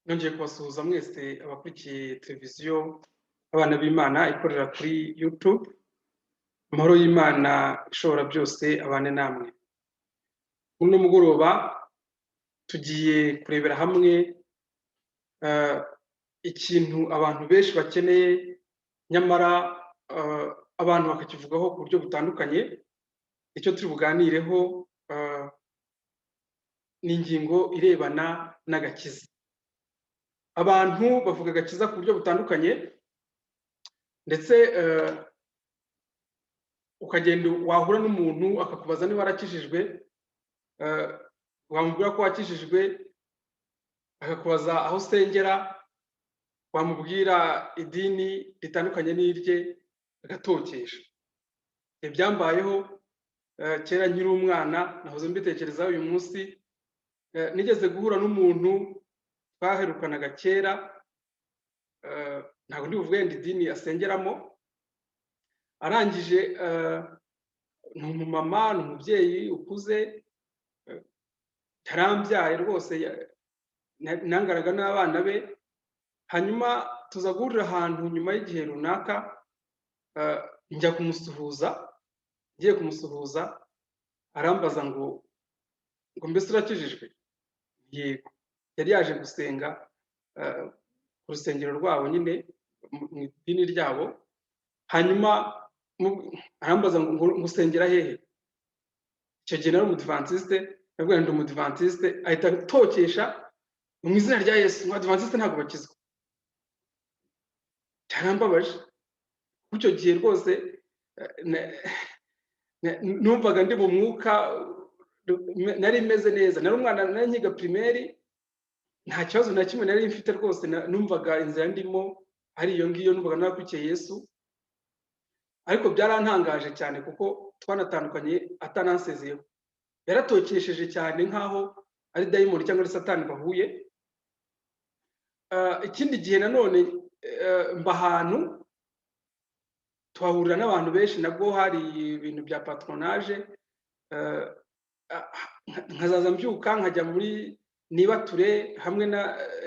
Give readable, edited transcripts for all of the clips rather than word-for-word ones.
nongeye kubasuhuza mwese abakurikiye televiziyo abana b'Imana ikorera kuri YouTube. Amahoro y'Imana ishobora byose abane namwe. Uno mugoroba tugiye kurebera hamwe ikintu abantu benshi bakeneye nyamara abantu bakakivugaho ku buryo butandukanye. Icyo turi buganireho ni ingingo irebana n'agakiza. Abantu bavuga agakiza ku buryo butandukanye, ndetse ukagenda wahura n'umuntu akakubaza niba arakijijwe, wamubwira ko wakijijwe akakubaza aho usengera, wamubwira idini ritandukanye n'irye agatokesha. Ibyambayeho kera nkiri umwana, nahoze mbitekerezaho uyu munsi. Nigeze guhura n'umuntu twaherukanaga kera, ntabwo ndi buvuge idini asengeramo. Arangije ni umumama, ni umubyeyi ukuze, yarambyaye rwose, nangaraga n'abana be. Hanyuma tuza guhurira ahantu nyuma y'igihe runaka, njya kumusuhuza. Ngiye kumusuhuza arambaza ngo mbese urakijijwe? Yego. Yari yaje gusenga ku rusengero rwabo, nyine mu idini ryabo. Hanyuma arambaza ngo ngusengera hehe? Icyo gihe nari umudivantiste, nabwo ndi umudivantiste. Ahita atokesha mu izina rya Yesu, umudivantiste ntabwo bakizwa. Cyarambabaje. Icyo gihe rwose numvaga ndi mu mwuka, nari meze neza. Nari umwana, nari nkiga primaire, nta kibazo na kimwe nari mfite rwose. Numvaga inzira ndimo ari iyo ngiyo, numvaga narakurikiye Yesu. Ariko byarantangaje cyane kuko twanatandukanye atanansezeyeho. Yaratokesheje cyane nkaho ari dayimoni cyangwa ari satani bahuye. Ikindi gihe nanone mba ahantu tuhahurira n'abantu benshi, nabwo hari ibintu bya patronage. Nkazaza mbyuka nkajya muri nibature hamwe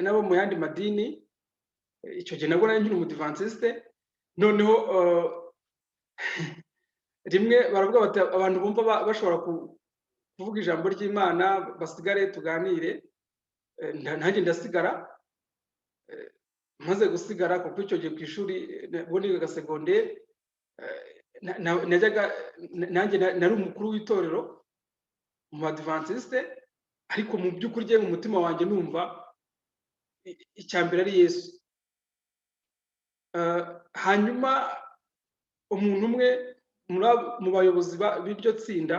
nabo mu yandi madini. Icyo gihe nabwo nari nkiri umudivantiste. Noneho rimwe baravuga bati abantu bumva bashobora kuvuga ijambo ry'Imana basigare tuganire. Nanjye ndasigara. Maze gusigara, kuko icyo gihe ku ishuri ubwo nigaga segonderi, nanjye nari umukuru w'itorero mu badivantiste. Ariko mu by'ukuri njye mu mutima wanjye numva icya mbere ari Yesu. Hanyuma umuntu umwe mu bayobozi b'iryo tsinda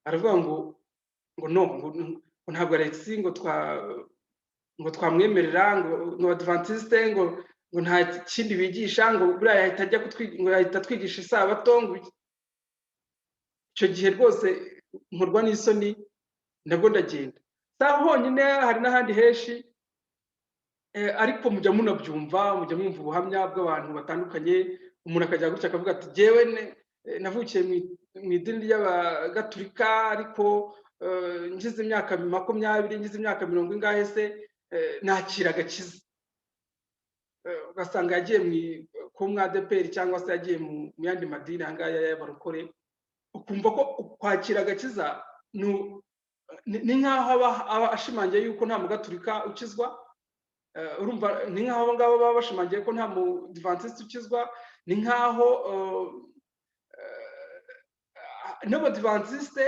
aravuga ngo ntabwo Alexis ngo twamwemerera ngo Adventiste ngo nta kindi bigisha, ngo buriya yahita twigisha isabato. Icyo gihe rwose nkorwa n'isoni, nabwo ndagenda. Saho honyine, hari n'ahandi henshi, ariko mujya munabyumva, mujya mwumva ubuhamya bw'abantu batandukanye. Umuntu akajya gutya akavuga ati jyewe navukiye mu idini ry'abagatulika, ariko ngize imyaka 20, ngize imyaka 40 ingahe se nakira agakiza. Ugasanga yagiye ku mwadeperi cyangwa se yagiye mu yandi madini angaya y'abarokore. Ukumva ko kwakira agakiza ni nk'aho aba ashimangiye yuko nta mugatulika ukizwa. Urumva ni nk'aho abo ngabo baba bashimangiye ko nta mudivantiste ukizwa. Ni nk'aho n'abadivantiste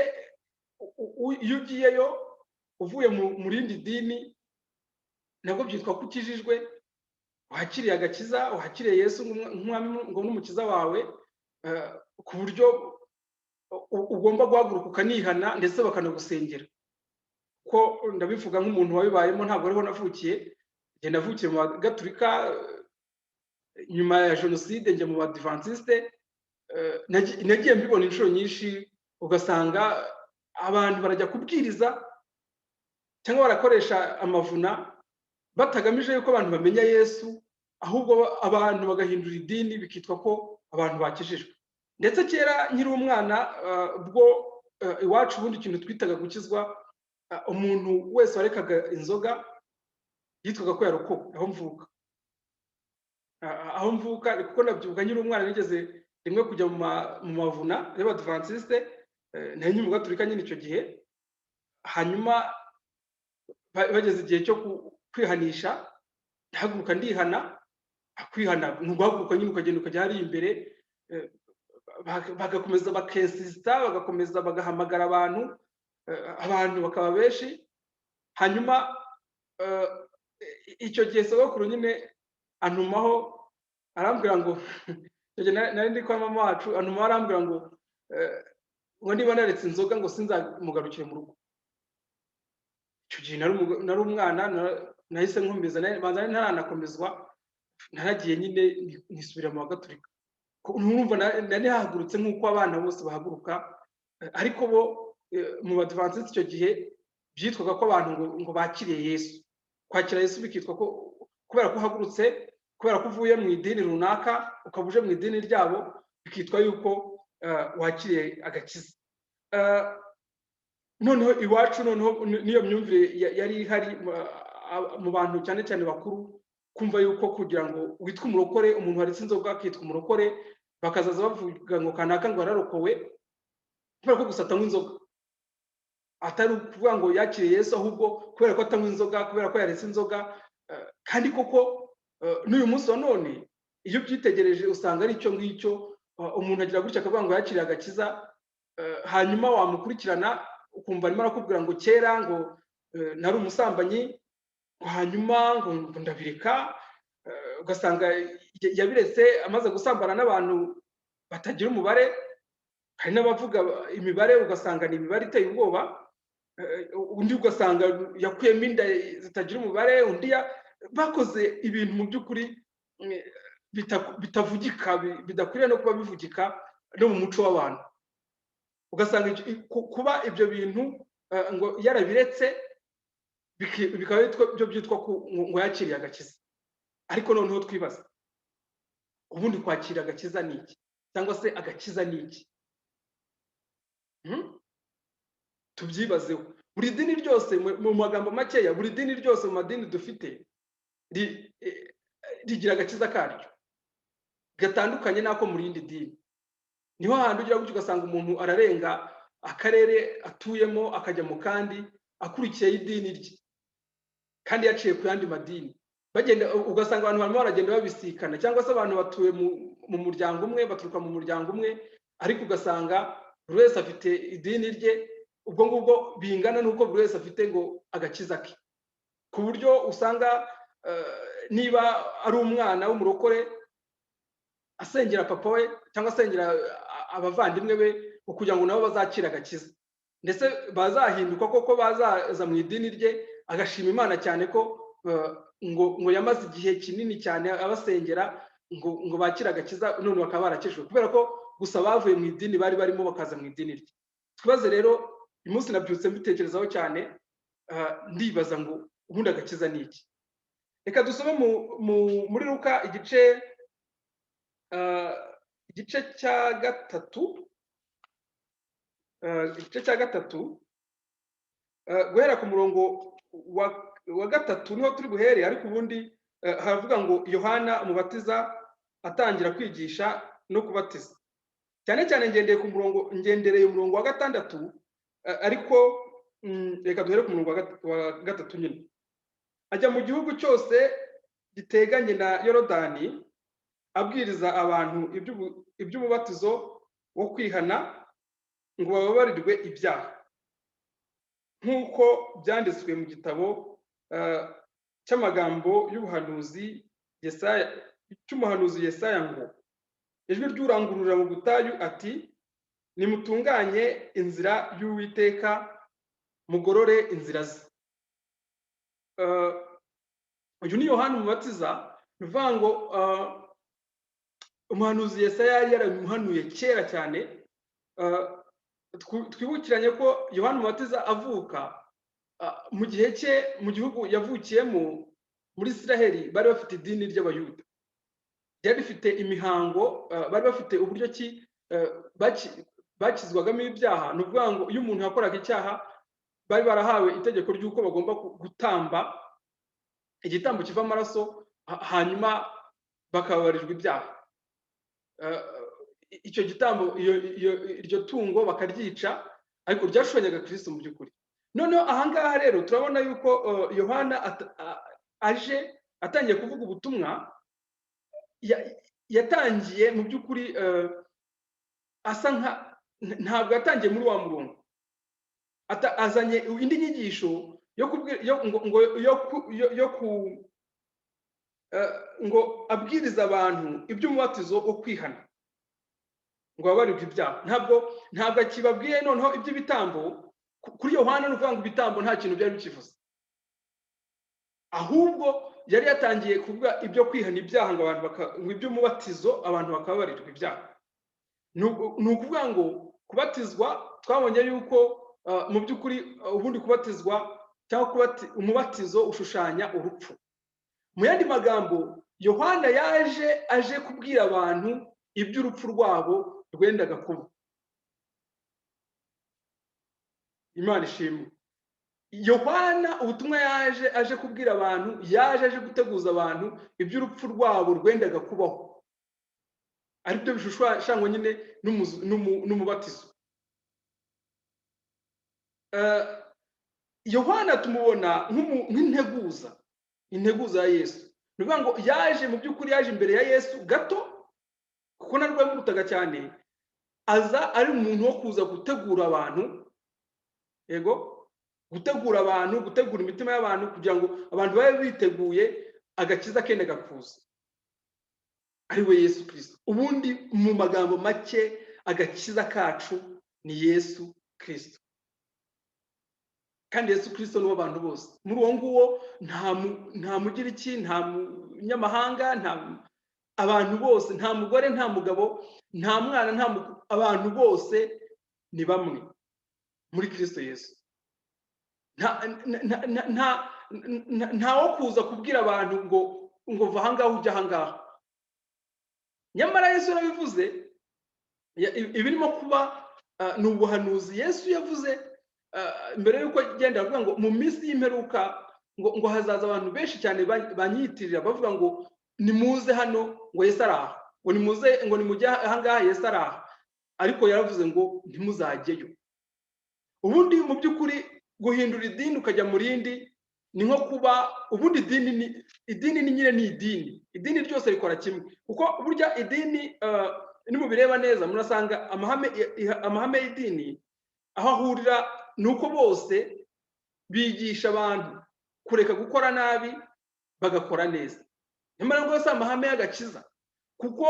iyo ugiyeyo uvuye mu rindi dini, nabwo byitwa ko ukijijwe, wakiriye agakiza, wakiriye Yesu nk'umwami ngo n'umukiza wawe, ku buryo ugomba guhaguruka ukanihana, ndetse bakanagusengera. Ko ndabivuga nk'umuntu wabibayemo, ntabwo ariho navukiye. Njye navukiye mu Gatulika, nyuma ya jenoside njya mu badivantiste. Nagiye mbibona inshuro nyinshi. Ugasanga abantu barajya kubwiriza cyangwa barakoresha amavuna batagamije yuko abantu bamenya Yesu, ahubwo abantu bagahindura idini bikitwa ko abantu bakijijwe. Ndetse kera nkiri umwana, ubwo iwacu ubundi ikintu twitaga gukizwa, umuntu wese warekaga inzoga yitwaga ko yarokowe aho mvuka. Aho mvuka kuko nabyibuka nyiri umwana nigeze rimwe kujya mu mavuna y'Abadventiste, nari nyuma gaturika nyine icyo gihe. Hanyuma bageze igihe cyo kwihanisha, ndahaguruka ndihana. Kwihana ni uguhaguruka nyine ukagenda ukajya hariya imbere, bagakomeza bakensisita, bagakomeza bagahamagara abantu bakaba benshi. Hanyuma icyo gihe sogokuru nyine antumaho arambwira ngo nari ndi kwa mama wacu, antumaho arambwira ngo niba naretse inzoga ngo sinzamugarukire mu rugo. Icyo gihe nari umwana, nahise nkomeza, banza ntaranakomezwa, naragiye nyine nisubira mu Bagatolika. Urumva nari hahagurutse nk'uko abana bose bahaguruka, ariko bo mu Badventiste icyo gihe byitwaga ko abantu ngo bakiriye Yesu. Kwakira Yesu bikitwa ko kubera ko uhagurutse, kubera ko uvuye mu idini runaka ukaba uje mu idini ryabo, bikitwa yuko wakiriye agakiza. Noneho iwacu niyo myumvire yari ihari mu bantu cyane cyane bakuru, kumva yuko kugira ngo witwe umurokore, umuntu waretse inzoga akitwa umurokore, bakazaza bavuga ngo kanaka ngo ararokowe kubera ko gusa atanywa inzoga, atari ukuvuga ngo yakiriye Yesu, ahubwo kubera ko atanywa inzoga, kubera ko yaretse inzoga. Kandi koko n'uyu munsi wa none iyo byitegereje usanga ari icyo ngicyo. Umuntu agira gutya akavuga ngo yakiriye agakiza, hanyuma wamukurikirana ukumva arimo arakubwira ngo kera ngo nari umusambanyi, hanyuma ngo ndabireka. Ugasanga yabiretse amaze gusambana n'abantu batagira umubare. Hari n'abavuga imibare ugasanga ni imibare iteye ubwoba, undi ugasanga yakuyemo inda zitagira umubare, undi bakoze ibintu mu by'ukuri bitavugika, bidakwiriye no kuba bivugika no mu muco w'abantu. Ugasanga kuba ibyo bintu ngo yarabiretse bikaba byo byitwa ngo yakiriye agakiza. Ariko noneho twibaza, ubundi kwakira agakiza ni iki? Cyangwa se agakiza ni iki? Tubyibazeho. Buri dini ryose, mu magambo makeya, buri dini ryose mu madini dufite rigira agakiza karyo gatandukanye n'ako mu rindi dini. Niho handi ugira gutyo ugasanga umuntu ararenga akarere atuyemo akajya mu kandi akurikiye idini rye, kandi yaciye ku yandi madini. Bagenda ugasanga abantu barimo baragenda babisikana, cyangwa se abantu batuye mu muryango umwe, baturuka mu muryango umwe, ariko ugasanga buri wese afite idini rye. Ubwo ngubwo bingana n'uko buri wese afite ngo agakiza ke, ku buryo usanga niba ari umwana w'umurokore asengera papa we cyangwa asengera abavandimwe be kugira ngo nabo bazakira agakiza, ndetse bazahinduka koko bazaza mu idini rye, agashima Imana cyane ko ngo yamaze igihe kinini cyane abasengera ngo bakira agakiza, none bakaba barakijwe kubera ko gusa bavuye mu idini bari barimo bakaza mu idini rye. Twibaze rero, uyu munsi nabyutse mbitekerezaho cyane, ndibaza ngo ubundi agakiza ni iki? Reka dusome muri Luka igice cya gatatu, guhera ku murongo wa gatatu niho turi buhere. Ariko ubundi haravuga ngo Yohana umubatiza atangira kwigisha no kubatiza. Cyane cyane ngendereye umurongo wa gatandatu, ariko reka duhere ku murongo wa gatatu nyine. Ajya mu gihugu cyose giteganye na Yorodani abwiriza abantu iby'umubatizo wo kwihana ngo bababarirwe ibyaha, nk'uko byanditswe mu gitabo cy'amagambo y'umuhanuzi Yesaya ngo, ijwi ry'urangurura mu butayu ati, nimutunganye inzira y'Uwiteka, mugorore inzira ze. Uyu ni Yohana umubatiza. Bivuga ngo umuhanuzi Yesaya yari yaramuhanuye kera cyane. Twibukiranye ko Yohana umubatiza avuka mu gihe cye, mu gihugu yavukiyemo muri Isiraheli bari bafite idini ry'Abayuda, ryari rifite imihango, bari bafite uburyo ki bakizwagamo ibyaha. Ni ukuvuga ngo iyo umuntu yakoraga icyaha bari barahawe itegeko ry'uko bagomba gutamba igitambo kiva amaraso hanyuma bakababarirwa ibyaha. Icyo gitambo iryo tungo bakaryica ariko ryashushanyaga Kristo mu by'ukuri. Noneho ahangaha rero turabona yuko Yohana aje atangiye kuvuga ubutumwa, yatangiye mu by'ukuri asa ntabwo yatangiye muri wa murongo, azanye indi nyigisho ngo abwiriza abantu iby'umubatizo wo kwihana ngo babarirwe ibyaha. Ntabwo akibabwiye noneho iby'ibitambo. Kuri Yohana ni ukuvuga ngo ibitambo nta kintu byari bikivuze, ahubwo yari yatangiye kuvuga ibyo kwihana ibyaha ngo iby'umubatizo abantu bakababarirwa ibyaha. Ni ukuvuga ngo kubatizwa twabonye yuko mu by'ukuri ubundi kubatizwa cyangwa umubatizo ushushanya urupfu. Mu yandi magambo, Yohana aje kubwira abantu iby'urupfu rwabo rwendaga kuba. Imana ishimwe. Yohana ubutumwa aje kubwira abantu, aje guteguza abantu iby'urupfu rwabo rwendaga kubaho, ari byo bishushanywa nyine n'umubatizo. Yohana tumubona nk'integuza ya Yesu. Ni ukuvuga ngo mu by'ukuri yaje imbere ya Yesu gato, kuko narwo yamurutaga cyane, aza ari umuntu wo kuza gutegura abantu, gutegura abantu, gutegura imitima y'abantu kugira ngo abantu babe biteguye agakiza kendaga kuza, ari we Yesu Kristo. Ubundi mu magambo make, agakiza kacu ni Yesu Kristo, kandi Yesu Kristo ni abantu bose. Muri uwo nguwo nta mugiriki, nta munyamahanga, abantu bose, nta mugore, nta mugabo, nta mwana, abantu bose ni bamwe muri Kristo Yesu. Nta wo kuza kubwira abantu ngo va ahangaha ujya ahangaha. Nyamara Yesu yarabivuze, ibirimo kuba ni ubuhanuzi Yesu yavuze mbere yuko agenda avuga ngo mu minsi y'imperuka ngo hazaza abantu benshi cyane banyiyitirira bavuga ngo nimuze hano, ngo Yesu araha, ngo nimuze, ngo nimujye ahangaha Yesu araha. Ariko yaravuze ngo ntimuzajyeyo. Ubundi mu by'ukuri guhindura idini ukajya mu rindi ni nko kuba, ubundi idini ni nyine ni idini ryose rikora kimwe, kuko burya idini nimubireba neza murasanga amahame y'idini aho ahurira ni uko bose bigisha abantu kureka gukora nabi bagakora neza. Nyamara ngo yose amahame y'agakiza, kuko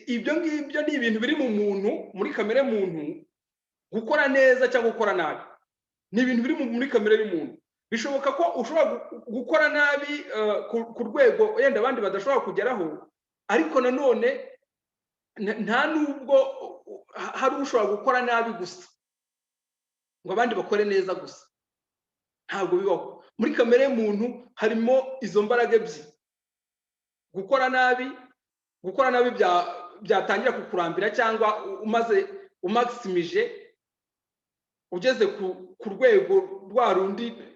ibyo ngibyo ni ibintu biri mu muntu, muri kamere muntu. Gukora neza cyangwa gukora nabi ni ibintu biri muri kamere y'umuntu. Bishoboka ko ushobora gukora nabi ku rwego yenda abandi badashobora kugeraho, ariko nanone nta nubwo hari ushobora gukora nabi gusa ngo abandi bakore neza gusa. Ntabwo bibaho. Muri kamere y'umuntu harimo izo mbaraga ebyiri. Gukora nabi byatangira kukurambira, cyangwa umaximije, ugeze ku rwego rwa rundi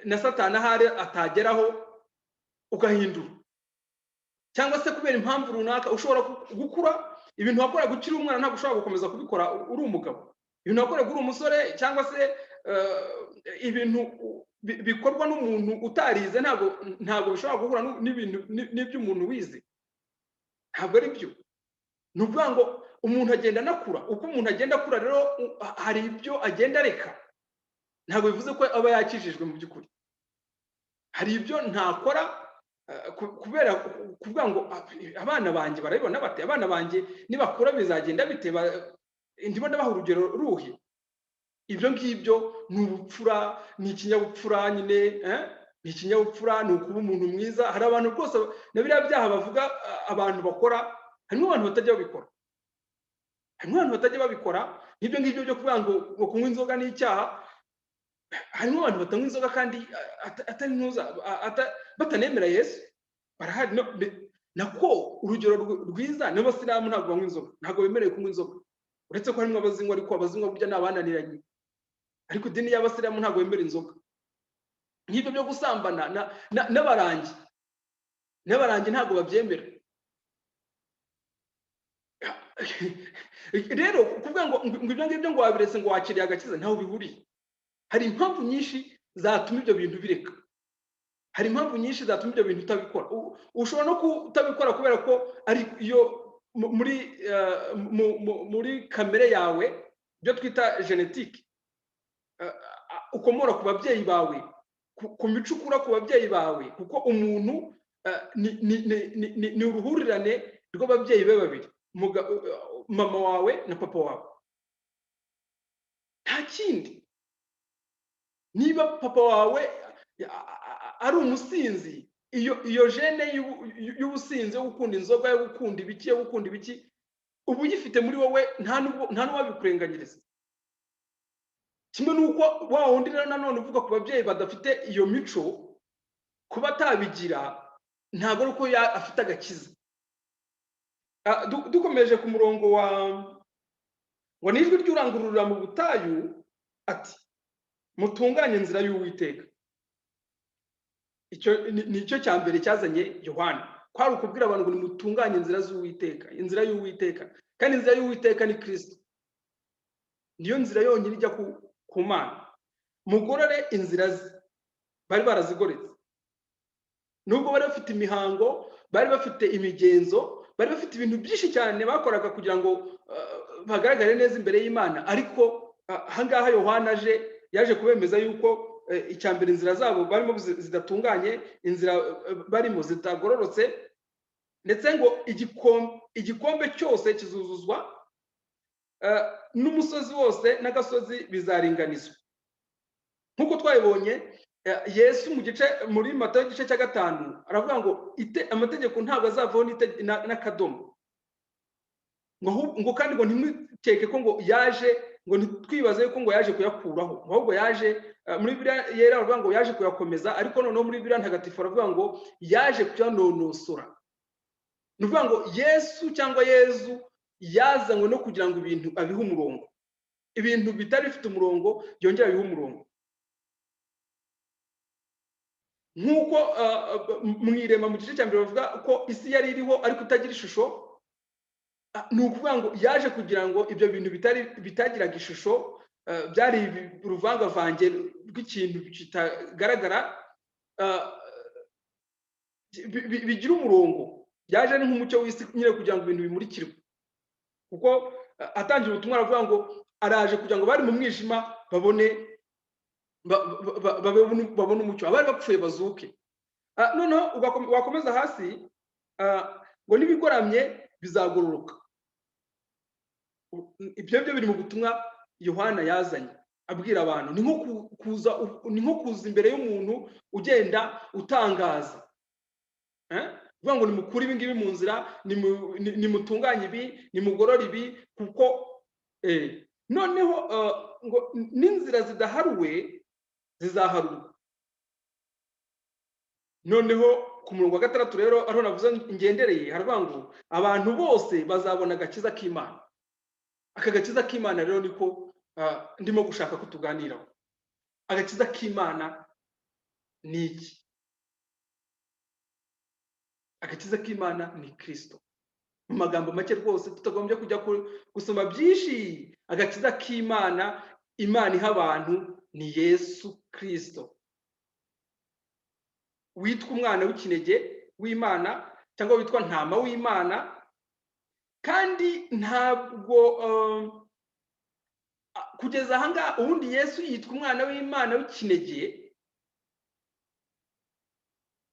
na Satani ahari atageraho, ugahindura. Cyangwa se kubera impamvu runaka ushobora gukura ibintu wakora gukira umwana, ntabwo ushobora gukomeza kubikora uri umugabo. Ibintu wakora uri umusore, cyangwa se ibintu bikorwa n'umuntu utarize, ntabwo bishobora guhura n'iby'umuntu wize. Ntabwo ari byo. Ni ukuvuga ngo umuntu agenda anakura. Uko umuntu agenda akura rero hari ibyo agenda areka. Ntabwo bivuze ko aba yakijijwe mu by'ukuri. Hari ibyo ntakora kubera kuvuga ngo abana banjye barabibona bate, abana banjye nibakura bizagenda bite, ndimo ndabaha urugero ruhi. Ibyo ngibyo ni ubupfura, ni ikinyabupfura nyine, ni ikinyabupfura, ni ukuba umuntu mwiza. Hari abantu rwose na biriya byaha bavuga abantu bakora, harimo abantu batajya babikora. Harimo abantu batajya babikora, n'ibyo ngibyo byo kuvuga ngo kunywa inzoga ni icyaha. Harimo abantu batanywa inzoga kandi batanemera Yesu. Barahari. Nako urugero rwiza n'abasilamu ntabwo banywa inzoga, ntabwo bemerewe kunywa inzoga. Uretse ko harimo abazinywa, ariko abazinywa burya ni abananiranye. Ariko idini y'abasilamu ntabwo bemera inzoga. nk'ibyo byo gusambana n'abarangi ntabwo babyemera. Rero kuvuga ngo ibyo ngibyo ngo wabiretse ngo wakiriye agakiza ntaho bihuriye. Hari impamvu nyinshi zatuma ibyo bintu bireka, hari impamvu nyinshi zatuma ibyo bintu utabikora. Ushobora no kutabikora kubera ko ari iyo muri kamere yawe, ibyo twita genetike, ukomora ku babyeyi bawe, ku mico ukura ku babyeyi bawe, kuko umuntu ni uruhurirane rw'ababyeyi be babiri, mama wawe na papa wawe, nta kindi. Niba papa wawe ari umusinzi, iyo gene y'ubusinzi, yo gukunda inzoga, yo gukunda ibiki, ubu uyifite muri wowe, nta n'uwabikurenganyiriza. Kimwe n'uko wa wundi nanone uvuga ku babyeyi badafite iyo mico, kuba atabigira ntabwo ari uko afite agakiza. Dukomeje ku murongo ngo n'ijwi ry'urangururira mu butayu ati mutunganye inzira y'Uwiteka. Nicyo cya mbere cyazanye Yohana, kwari ukubwira abantu ngo nimutunganye inzira z'Uwiteka, inzira y'Uwiteka. Kandi inzira y'Uwiteka ni Kristo, niyo nzira yonyine ijya ku Mana. Mugorore inzira ze. Bari barazigoretse, nubwo bari bafite imihango, bari bafite imigenzo, bari bafite ibintu byinshi cyane bakoraga kugira ngo bagaragare neza imbere y'Imana. Ariko ahangaha Yohana yaje kubemeza yuko icya mbere inzira zabo barimo zidatunganye, inzira barimo zitagororotse, ndetse ngo igikombe cyose kizuzuzwa, n'umusozi wose n'agasozi bizaringanizwa. Nk'uko twabibonye, Yesu muri Matayo igice cya 5 aravuga ngo amategeko ntabwo azavaho n'akadomo, ngo kandi ngo ntimukeke ko ngo yaje, ngo ntitwibaze yuko ngo yaje kuyakuraho, ahubwo yaje, muri Bibiliya yera aravuga ngo yaje kuyakomeza, ariko noneho muri Bibiliya ntagatifu aravuga ngo yaje kuyanonosora. Ni ukuvuga ngo Yesu cyangwa Yezu yazanywe no kugira ngo ibintu abihe umurongo, ibintu bitari bifite umurongo yongera abihe umurongo. Nk'uko mwirema mu gice cya mbere bavuga ko isi yari iriho ariko itagira ishusho, ni ukuvuga ngo yaje kugira ngo ibyo bintu bitagiraga ishusho, byari uruvangavange rw'ikintu kitagaragara, bigira umurongo. Yaje ari nk'umucyo w'isi nyine kugira ngo ibintu bimurikirwe, kuko atangira ubutumwa aravuga ngo araje kugira ngo bari mu mwijima babone umucyo, abari bapfuye bazuke. Noneho wakomeza hasi ngo n'ibigoramye bizagororoka. Ibyo biri mu butumwa Yohana yazanye abwira abantu. Ni nko kuza imbere y'umuntu ugenda utangaza, uvuga ngo nimukure ibi ngibi mu nzira, nimutunganye ibi, nimugorore ibi, kuko noneho ngo n'inzira zidaharuwe zizaharurwa. Noneho ku murongo wa 6 rero ariho navuze ngendereye, haravuga ngo abantu bose bazabona agakiza k'Imana. Aka gakiza k'Imana rero niko ndimo gushaka ko tuganiraho. Agakiza k'Imana ni iki? Agakiza k'Imana ni Kristo. Mu magambo make rwose, tutagombye kujya gusoma byinshi, agakiza k'Imana Imana iha abantu ni Yesu Kristo, witwa umwana w'ikinege w'Imana cyangwa witwa ntama w'Imana. Kandi ntabwo kugeza ahangaha ubundi Yesu yitwa umwana w'Imana w'ikinege,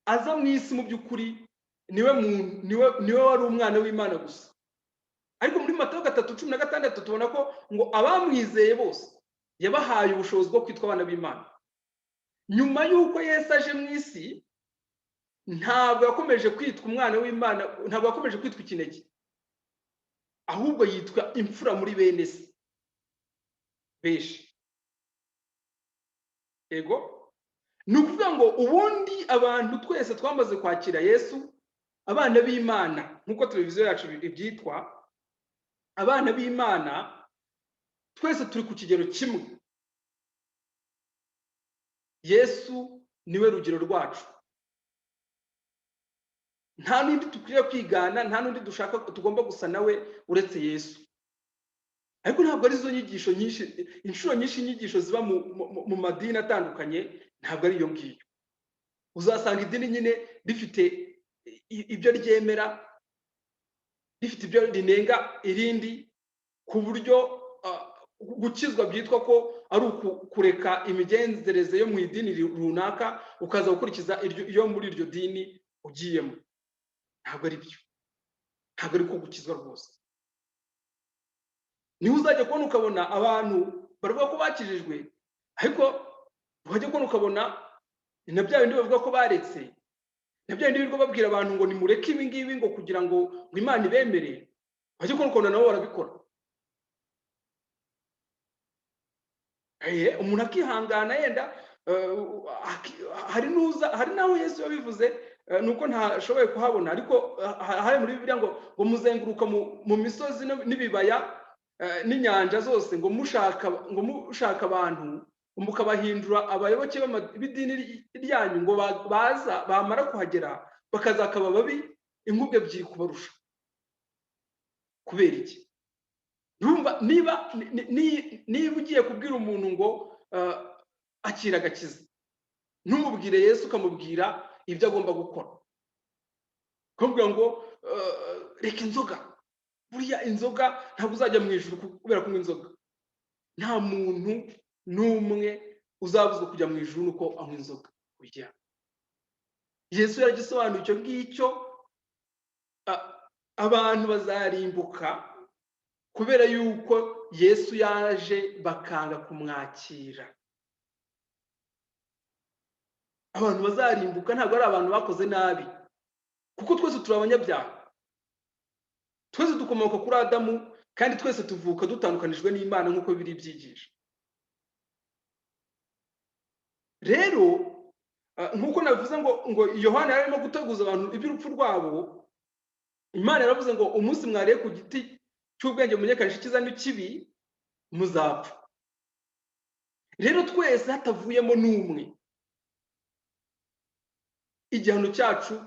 aza mu isi mu by'ukuri niwe wari umwana w'Imana gusa. Ariko muri Matayo 3:16 tubona ko ngo abamwizeye bose yabahaye ubushobozi bwo kwitwa abana b'Imana. Nyuma y'uko Yesu aje mu isi, ntabwo yakomeje kwitwa umwana w'Imana, ntabwo yakomeje kwitwa ikinege, ahubwo yitwa imfura muri bene se benshi. Ego, ni ukuvuga ngo ubundi abantu twese twamaze kwakira Yesu, abana b'Imana, nk'uko televiziyo yacu ibyitwa abana b'Imana, twese turi ku kigero kimwe. Yesu niwe rugero rwacu. Nta n'undi dukwiriye kwigana, nta n'undi dushaka tugomba gusa nawe uretse Yesu. Ariko ntabwo ari zo nyigisho nyinshi, inshuro nyinshi inyigisho ziba mu madini atandukanye ntabwo ari iyo ngiyo. Uzasanga idini nyine rifite ibyo ryemera, rifite ibyo rinenga irindi, ku buryo gukizwa byitwa ko ari kureka imigenzereze yo mu idini runaka ukaza gukurikiza iyo muri iryo dini ugiyemo. Ntabwo ari byo, ntabwo ari ko gukizwa rwose. Niho uzajya kubona ukabona abantu baravuga ko bakijijwe, ariko wajya kubona ukabona na bya bindi bavuga ko baretse, na bya bindi birirwa babwira abantu ngo nimureke ibi ngibi ngo kugira ngo Imana ibemere, wajya kubona ukabona nabo barabikora. Umuntu akihangana yenda, hari naho Yesu yabivuze, nuko ntashoboye kuhabona, ariko hari muri Bibiliya ngo muzenguruka mu misozi n'ibibaya n'inyanja zose ngo mushaka abantu, mukabahindura abayoboke b'idini ryanyu, ngo baza bamara kuhagera bakazakaba babi inkubwe ebyiri kubarusha. Kubera iki? Niba ugiye kubwira umuntu ngo akira agakiza, ntumubwire Yesu, ukamubwira ibyo agomba gukora. Ukamubwira ngo reka inzoga, buriya inzoga ntabwo uzajya mu ijuru kubera kunywa inzoga. Nta muntu n'umwe uzabuzwa kujya mu ijuru nuko anywa inzoga. Yesu yaragisobanuye icyo ngicyo. Abantu bazarimbuka kubera yuko Yesu yaje bakanga kumwakira. Abantu bazarimbuka ntabwo ari abantu bakoze nabi, kuko twese turi abanyabyaha. Twese dukomoka kuri Adamu, kandi twese tuvuka dutandukanijwe n'Imana nk'uko biri byigisha. Rero nk'uko navuze ngo Yohana yarimo guteguza abantu iby'urupfu rwabo, Imana yaravuze ngo umunsi mwariye ku giti cy'ubwenge mumenyekanisha icyiza n'ikibi muzapfa. Rero twese hatavuyemo n'umwe, igihano cyacu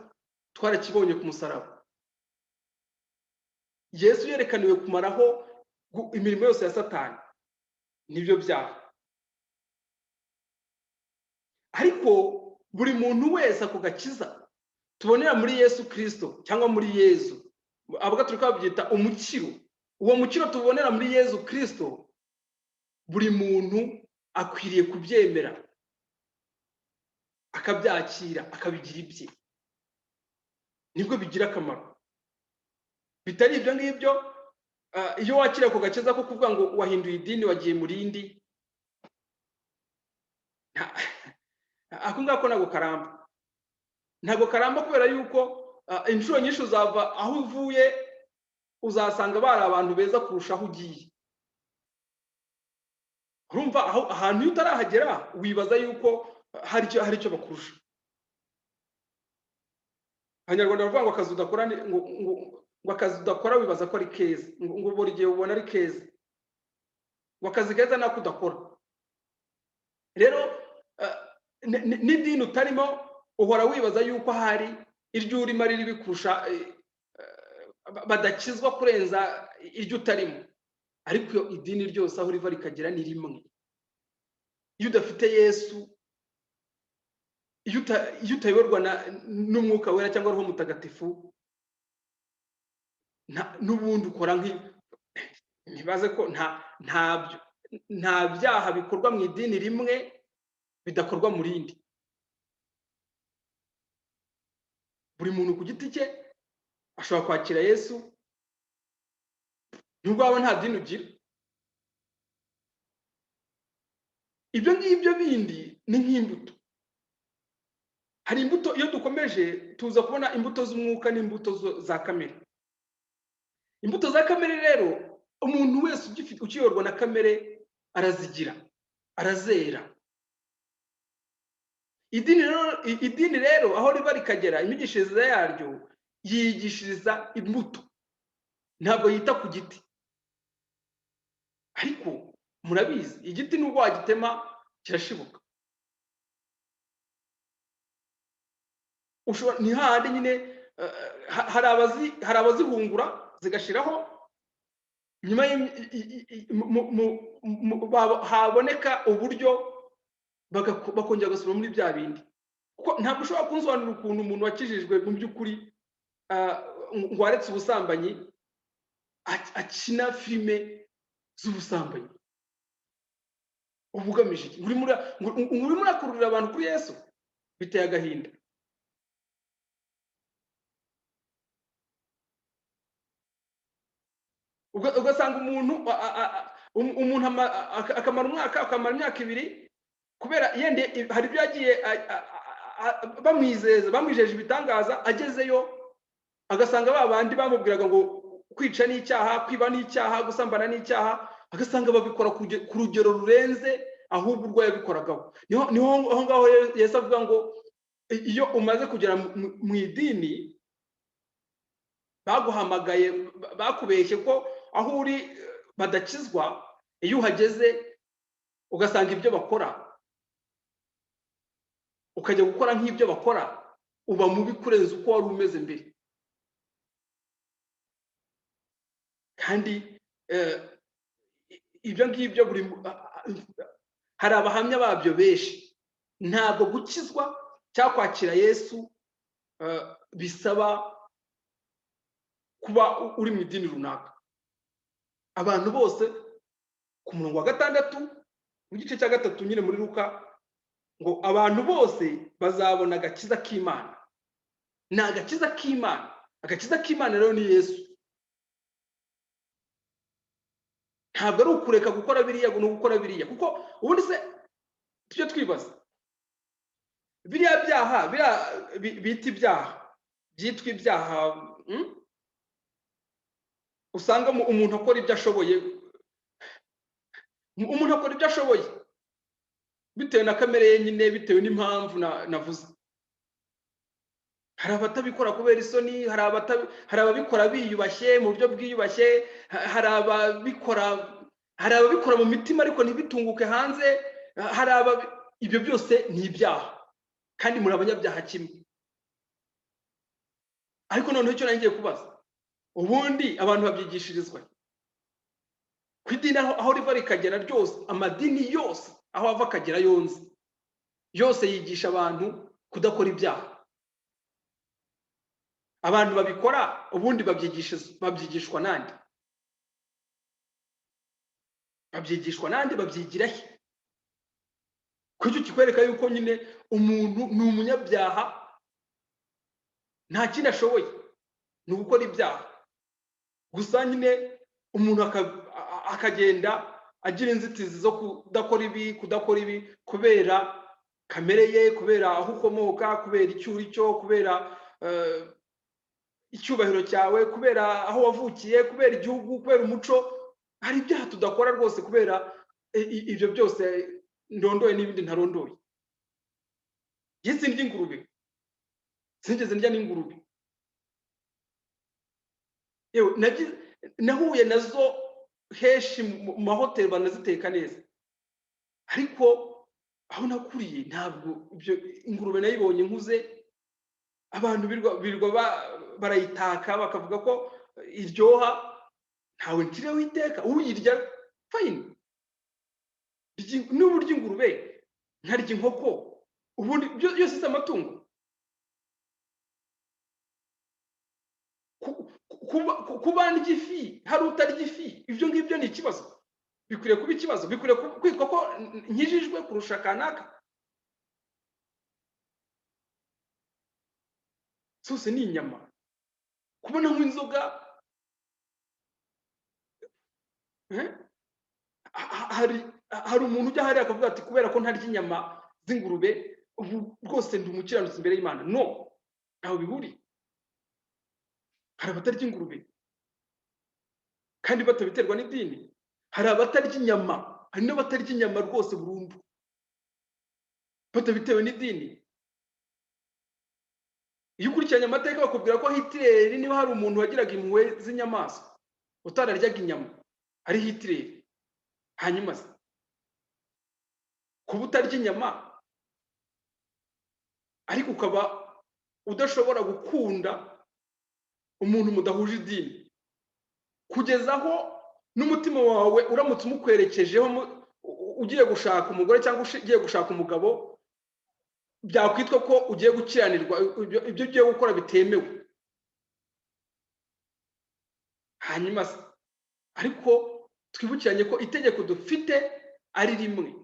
twarakibonye ku musaraba. Yesu yerekaniwe kumaraho imirimo yose ya Satani n'ibyo byaha. Ariko buri muntu wese ako gakiza tubonera muri Yesu Kristo cyangwa muri Yesu, avuga turi kwabyita umukiro. Uwo mukiro tubonera muri Yesu Kristo, buri muntu akwiriye kubyemera, akabyakira, akabigira ibye. Nibwo bigira akamaro. Bitari ibyo ngibyo, iyo wakira ako gakiza ko kuvuga ngo wahinduye idini wagiye mu rindi, ako ngako ntabwo karamba. Ntabwo karamba kubera yuko inshuro nyinshi uzava aho uvuye uzasanga bari abantu beza kurusha aho ugiye. Urumva ahantu iyo utarahagera wibaza yuko hari icyo bakurusha. Abanyarwanda bavuga ngo akazi udakora ngo akazi udakora wibaza ko ari keza, ngo buri gihe ubona ari keza, ngo akazi keza nako udakora. Rero n'idini utarimo uhora wibaza yuko hari iryo urimo ari ribi kurusha, badakizwa kurenza iryo utarimo. Ariko idini ryose aho riva rikagera ni rimwe. Iyo udafite Yesu, iyo utayoborwa n'umwuka wera cyangwa roho mutagatifu, n'ubundi ukora ntibaze ko nta byaha bikorwa mu idini rimwe bidakorwa mu rindi. Buri muntu ku giti cye ashobora kwakira Yesu, nubwo waba nta dini ugira. Ibyo ngibyo bindi ni nk'imbuto. Hari imbuto, iyo dukomeje tuza kubona imbuto z'umwuka n'imbuto za kamere. Imbuto za kamere rero, umuntu wese ukiyorwa na kamere arazigira, arazera. Idini rero aho riba rikagera, imyigishirize yaryo yigishiriza imbuto, ntabwo yita ku giti. Ariko murabizi igiti nubwo wagitema kirashibuka. ni hahandi nyine hari abazihungura zigashiraho, nyuma haboneka uburyo bakongera gasubira muri bya bindi. Kuko ntabwo ushobora kunsobanurira ukuntu umuntu wakijijwe mu by'ukuri ngo aretse ubusambanyi akina filime z'ubusambanyi. Ubugamije iki? Urimo urakururira abantu kuri Yesu, biteye agahinda. Ugasanga umuntu akamara umwaka, akamara imyaka 2 kubera yende hari ibyo yagiye bamwijeje ibitangaza, agezeyo agasanga babandi bamubwiraga ngo kwica n'icyaha, kwiba n'icyaha, gusambana n'icyaha, agasanga babikora ku rugero rurenze ahubwo urwo yabikoragaho. Niho aho ngaho Yesu avuga ngo iyo umaze kugera mu idini baguhamagaye, bakubeshye ko aho uri badakizwa, iyo uhageze ugasanga ibyo bakora, ukajya gukora nk'ibyo bakora, uba mubi kurenza uko wari umeze mbere. Kandi ibyo ngibyo hari abahamya babyo benshi. Ntabwo gukizwa cyangwa kwakira Yesu bisaba kuba uri mu idini runaka. Abantu bose ku murongo wa 6 mu gice cya 3 nyine muri Luka, ngo abantu bose bazabona agakiza k'Imana. Ni agakiza k'Imana. Agakiza k'Imana rero ni Yesu. Ntabwo ari ukureka gukora biriya no gukora biriya, kuko ubundi se tujye twibaza, biriya byaha bita ibyaha, byitwa ibyaha, usanga umuntu akora ibyo ashoboye, bitewe na kamere ye nyine, bitewe n'impamvu navuze. Hari abatabikora kubera isoni, hari ababikora biyubashye mu buryo bwiyubashye, hari ababikora mu mitima ariko ntibitunguke hanze, ibyo byose ni ibyaha, kandi muri abanyabyaha kimwe. Ariko noneho icyo nangiye kubaza, ubundi abantu babyigishirizwa ku idini aho riva rikagera ryose, amadini yose aho ava akagera yose yigisha abantu kudakora ibyaha. Abantu babikora ubundi babyigishwa nande? Babyigira he? Kuko kikwereka yuko nyine umuntu ni umunyabyaha, nta kindi ashoboye ni ugukora ibyaha gusa. Nyine umuntu akagenda agira inzitizi zo kudakora ibi kubera kamere ye, kubera aho ukomoka, kubera icyo uri cyo, kubera icyubahiro cyawe, kubera aho wavukiye, kubera igihugu, kubera umuco. Hari ibyaha tudakora rwose kubera ibyo byose ndondoye n'ibindi ntarondoye. Yesi ndya ingurube, sinigeze ndya n'ingurube. Yewe nahuye nazo heshi mu mahoteli banaziteka neza, ariko aho nakuriye ntabwo ibyo ingurube nayibonye nkuze. Abantu birirwa barayitaka bakavuga ko iryoha, ntawe ntire witeka uyirya fine. N'uburyo ingurube nkarya inkoko, ubundi byose si amatungo. Kuba ndya ifi hari utarya ifi, ibyo ngibyo ni ikibazo. Bikwiriye kuba ikibazo, bikwiriye kwitwa ko nkijijwe kurusha kanaka. Sose ni inyama. Kubona nk'inzoga, hari umuntu ujya hariya akavuga ati kubera ko ntarya inyama z'ingurube ubu rwose ndi umukiranutsi imbere y'Imana. No, ntaho bihuri. Hari abatarya ingurube kandi batabiterwa n'idini. Hari abatarya inyama, hari n'abatarya inyama rwose burundu batabitewe n'idini. Iyo ukurikiranye amateka bakubwira ko Hitler, niba hari umuntu wagiraga impuhwe z'inyamaswa utararyaga inyama, ari Hitler. Hanyuma se kuba utarya inyama ariko ukaba udashobora gukunda umuntu mudahuje idini, kugeza aho n'umutima wawe uramutse umukwerekejeho ugiye gushaka umugore cyangwa ugiye gushaka umugabo, byakwitwa ko ugiye gukiranirwa, ibyo ugiye gukora bitemewe. Hanyuma ariko twibukiranye ko itegeko dufite ari rimwe,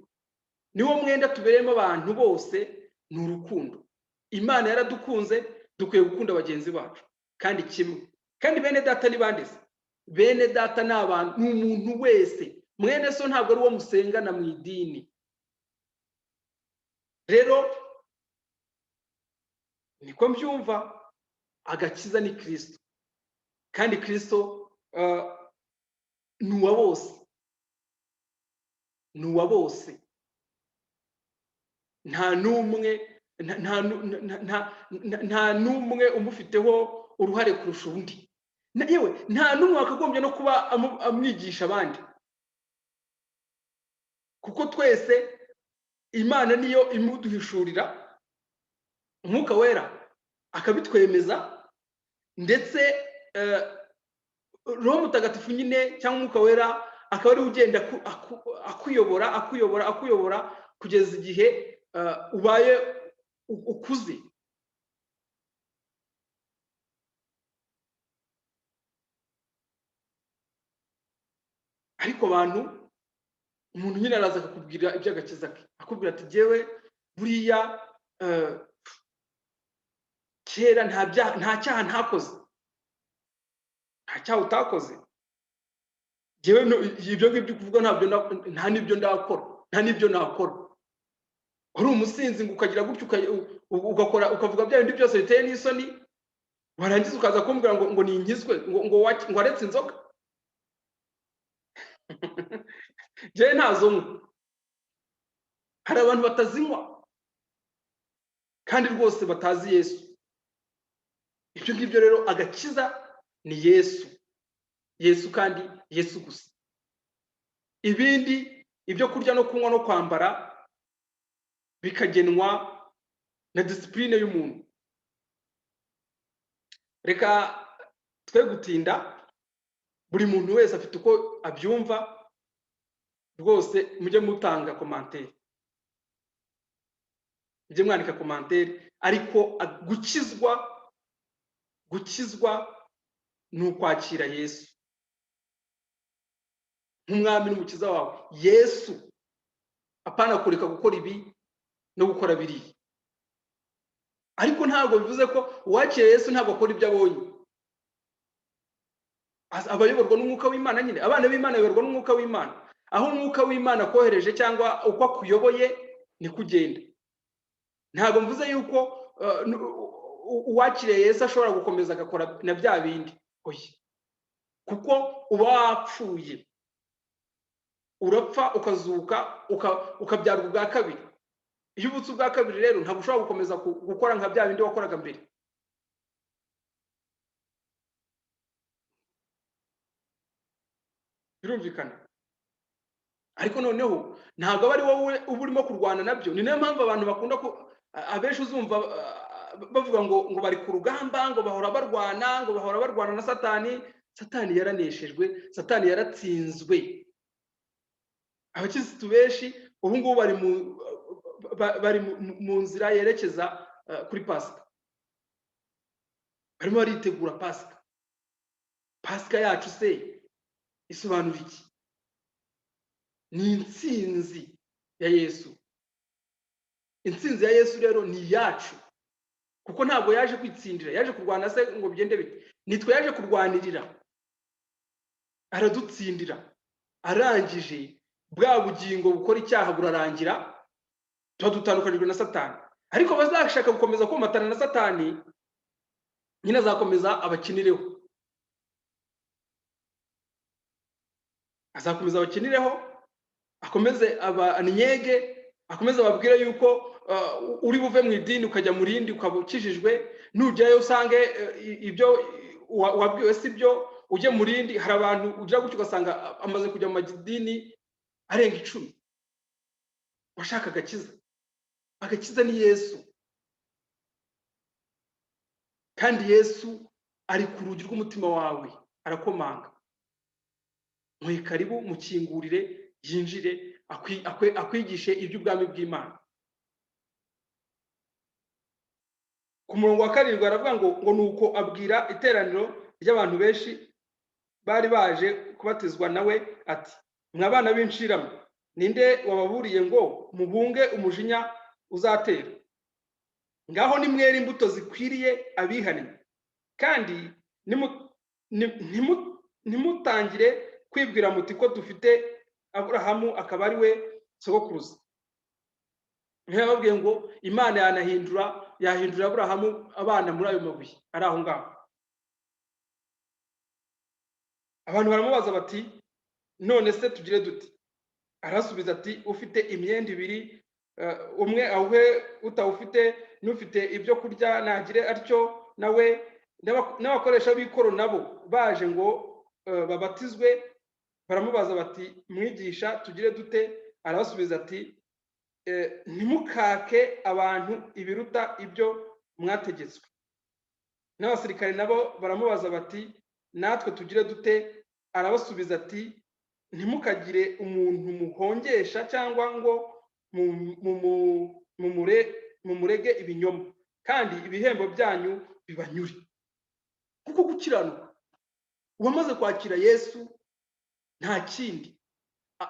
niwo mwenda tubereyemo abantu bose, ni urukundo. Imana yaradukunze, dukwiye gukunda bagenzi bacu kandi kimwe. Kandi bene data ni bandese, bene data ni abantu, ni umuntu wese. Mwene so ntabwo ari uwo musengana mu idini. Rero niko mbyumva, agakiza ni Kristo, kandi Kristo ni uwa bose, ni uwa bose. Nta n'umwe umufiteho uruhare kurusha undi. Yewe nta n'umwe wakagombye no kuba amwigisha abandi, kuko twese Imana niyo imuduhishurira, Umwuka Wera akabitwemeza, ndetse Roho Mutagatifu nyine cyangwa Umwuka Wera akaba ari ugenda akuyobora kugeza igihe ubaye ukuze. Ariko abantu, umuntu nyine araza akakubwira iby'agakiza ke, akubwira ati jyewe buriya kera nta cyaha ntakoze. Nta cyaha utakoze. Jyewe ibyo ngibyo kuvuga nta n'ibyo ndakora, nta n'ibyo nakora. Uri umusinzi ngo ukagira gutyo ugakora ukavuga bya bindi byose biteye n'isoni, warangiza ukaza kumbwira ngo ninkizwe, ngo waretse inzoga. Jyewe ntazo nywa. Hari abantu batazinywa kandi rwose batazi Yesu. Ibyo ngibyo rero agakiza ni Yesu, Yesu kandi Yesu gusa. Ibindi, ibyo kurya no kunywa no kwambara, bikagenwa na discipline y'umuntu. Reka twe gutinda, buri muntu wese afite uko abyumva. Rwose mujye mutanga commentaire, mujye mwandika commentaire. Ariko gukizwa ni ukwakira Yesu nk'umwami n'umukiza wawe. Yesu apana kureka gukora ibi no gukora biriya. Ariko ntabwo bivuze ko uwakira Yesu ntabwo akora ibyo abonye. Abayoborwa n'umwuka w'Imana nyine, abana b'Imana bayoborwa n'umwuka w'Imana. Aho umwuka w'Imana kohereje cyangwa uko akuyoboye ni kugenda. Ntabwo mvuze yuko uwakiriye Yesu ashobora gukomeza agakora na bya bindi, oya, kuko uba wapfuye, urapfa ukazuka ukabyarwa ubwa kabiri. Iyo ubutse ubwa kabiri rero ntabwo ushobora gukomeza gukora nka bya bindi wakoraga mbere. Birumvikana. Ariko noneho ntabwo aba ari wowe uba urimo kurwana nabyo. Ni nayo mpamvu abantu bakunda abenshi uzumva bavuga ngo bari ku rugamba, ngo bahora barwana na Satani. Satani yaraneshejwe, Satani yaratsinzwe. Abakirisitu benshi ubu ngubu bari mu nzira yerekeza kuri Pasika. Barimo baritegura Pasika. Pasika yacu se isobanura iki? Ni intsinzi ya Yesu. Intsinzi ya Yesu rero ni yacu, kuko ntabwo yaje kwitsindira, yaje kurwana se ngo bigende bite. Nitwe yaje kurwanirira, aradutsindira, arangije bwa bugingo bukora icyaha burarangira, tuba dutandukanijwe na Satani. Ariko bazashaka gukomeza komatana na Satani, nyine azakomeza abakinireho, akomeze abanyege, akomeze ababwire yuko uri buve mu idini ukajya mu rindi ukaba ukijijwe. Nujyayo usange ibyo wabwiwe si byo, ujye mu rindi. Hari abantu ugira gutyo ugasanga amaze kujya mu madini arenga 10. Washaka agakiza. Agakiza ni Yesu. kandi Yesu ari ku rugi rw'umutima wawe arakomanga. Mwe karibu mukingurire yinjire akwigishe iby'ubwami bw'Imana. Ku murongo wa 7 aravuga ngo nuko abwira iteraniro ry'abantu benshi bari baje kubatizwa nawe ati, mwabana b'inshiramo, ninde wababuriye ngo mubunge umujinya uzatera? Ngaho nimwera imbuto zikwiriye abihannye, kandi nimutangire kwibwira muti ko dufite Aburahamu akaba ari we sogokuruza. Ntiyababwiye ngo Imana yahindura Aburahamu abana muri ayo mabuye ari aho ngaho. Abantu baramubaza bati, none se tugire duti? Arasubiza ati, ufite imyenda ibiri umwe awe utawufite, n'ufite ibyo kurya nagire atyo nawe. N'abakoresha b'ikoro nabo baje ngo babatizwe baramubaza bati, mwigisha tugire dute? Arabasubiza ati, ntimukake abantu ibiruta ibyo mwategetswe. N'abasirikare nabo baramubaza bati, natwe tugire dute? Arabasubiza ati, ntimukagire umuntu muhongesha cyangwa ngo mumurege ibinyoma, kandi ibihembo byanyu bibanyure. Kuko gukiranuka, uwamaze kwakira Yesu nta kindi,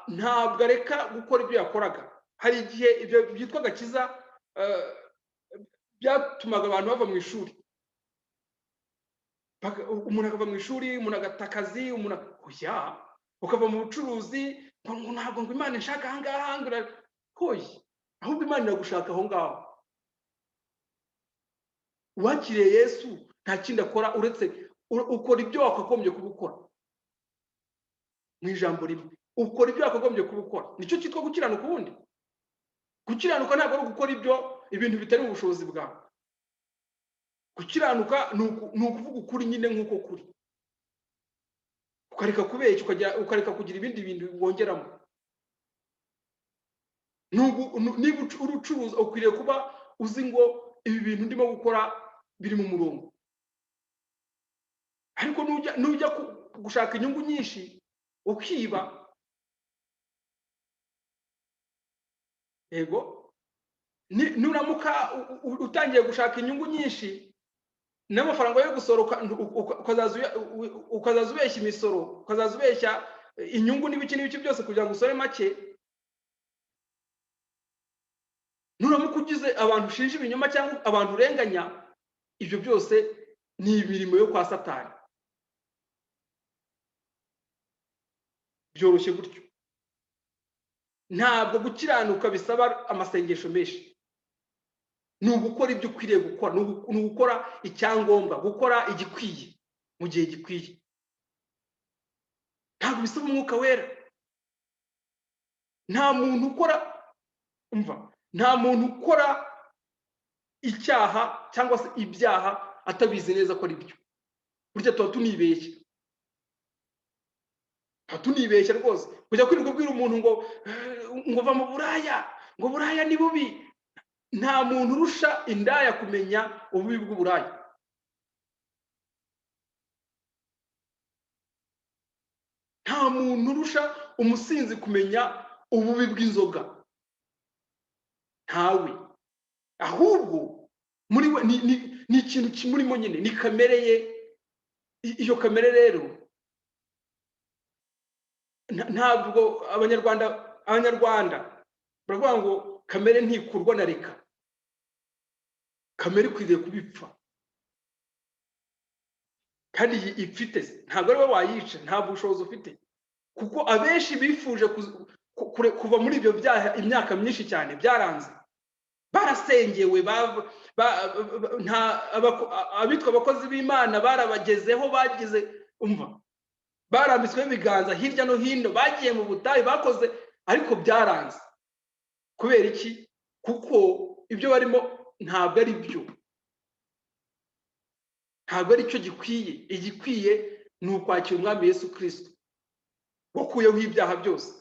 ntabwo areka gukora ibyo yakoraga. Hari igihe ibyo byitwa agakiza byatumaga abantu bava mu ishuri, umuntu akava mu ishuri, umuntu agata akazi, ukava mu bucuruzi, ngo ntabwo ngo Imana ishaka aha ngaha, ahubwo Imana iragushaka aho ngaho. Uwakiriye Yesu nta kindi akora uretse ukora ibyo wakagombye kubukora. Mu ijambo rimwe, ukora ibyo wakagombye kubukora. Nicyo cyitwa gukiranuka. Ubundi gukiranuka ntabwo ari gukora ibintu bitari mu bushobozi bwawe. Gukiranuka ni ukuvuga ukuri nyine nk'uko kuri, ukareka kubeshya, ukareka kugira ibindi bintu wongeramo. Niba urucuruza ukwiriye kuba uzi ngo ibi bintu ndimo gukora biri mu murongo. Ariko nujya gushaka inyungu nyinshi ukiba, yego, nuramuka utangiye gushaka inyungu nyinshi n'amafaranga yo gusora, ukazaza ubeshya imisoro, ukazaza ubeshya inyungu n'ibiki byose kugira ngo usore make. Nuramuka ugize abantu ushinja ibinyoma cyangwa abantu urenganya, ibyo byose ni imirimo yo kwa Satani. Byoroshye gutyo. Ntabwo gukiranuka bisaba amasengesho menshi. Ni ugukora ibyo ukwiriye gukora, ni ugukora icyangombwa, gukora igikwiye mu gihe gikwiye. Ntabwo bisaba umwuka wera. Nta muntu ukora icyaha cyangwa se ibyaha atabizi neza ko ari byo. Burya tuba tunibeshya rwose. Kujya kubwira umuntu ngo va mu buraya, ngo buraya ni bubi. Nta muntu urusha indaya kumenya ububi bw'uburaya. Nta muntu urusha umusinzi kumenya ububi bw'inzoga. Ntawe. Ahubwo muri we ni ikintu kimurimo nyine, ni kamere ye. Iyo kamere rero ntabwo abanyarwanda baravuga ngo kamere ntikurwa na reka. Kamere ikwiriye kubipfa, kandi ifite ntabwo ari we wayica, ntabwo ubushobozi ufite. Kuko abenshi bifuje kuva muri ibyo byaha imyaka myinshi cyane, byaranze, barasengewe, abitwa abakozi b'Imana barabagezeho, bagize barambitsweho ibiganza hirya no hino, bagiye mu butayu, bakoze, ariko byaranze. Kubera iki? Kuko ibyo barimo ntabwo ari byo, ntabwo ari cyo gikwiye. Igikwiye ni ukwakira Umwami Yesu Kristo wakuyeho ibyaha byose,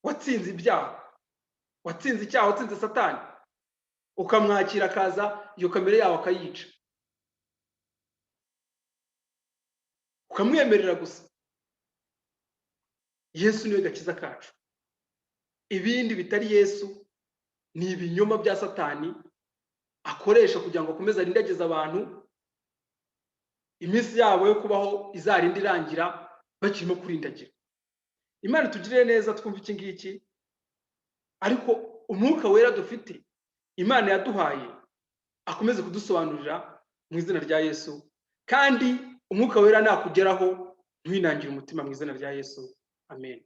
watsinze ibyaha, watsinze icyaha, watsinze Satani, ukamwakira akaza iyo kamere yawe akayica. ukamwemerera gusa. Yesu niwe gakiza kacu. Ibindi bitari Yesu ni ibinyoma bya Satani akoresha kugira ngo akomeze arindageze abantu, iminsi yabo yo kubaho izarinda irangira bakirimo kurindagira. Imana tugirire neza twumva iki ngiki, ariko umwuka wera dufite Imana yaduhaye akomeze kudusobanurira mu izina rya Yesu, kandi umwuka wera nakugeraho ntuinangire umutima mu izina rya Yesu. Amen.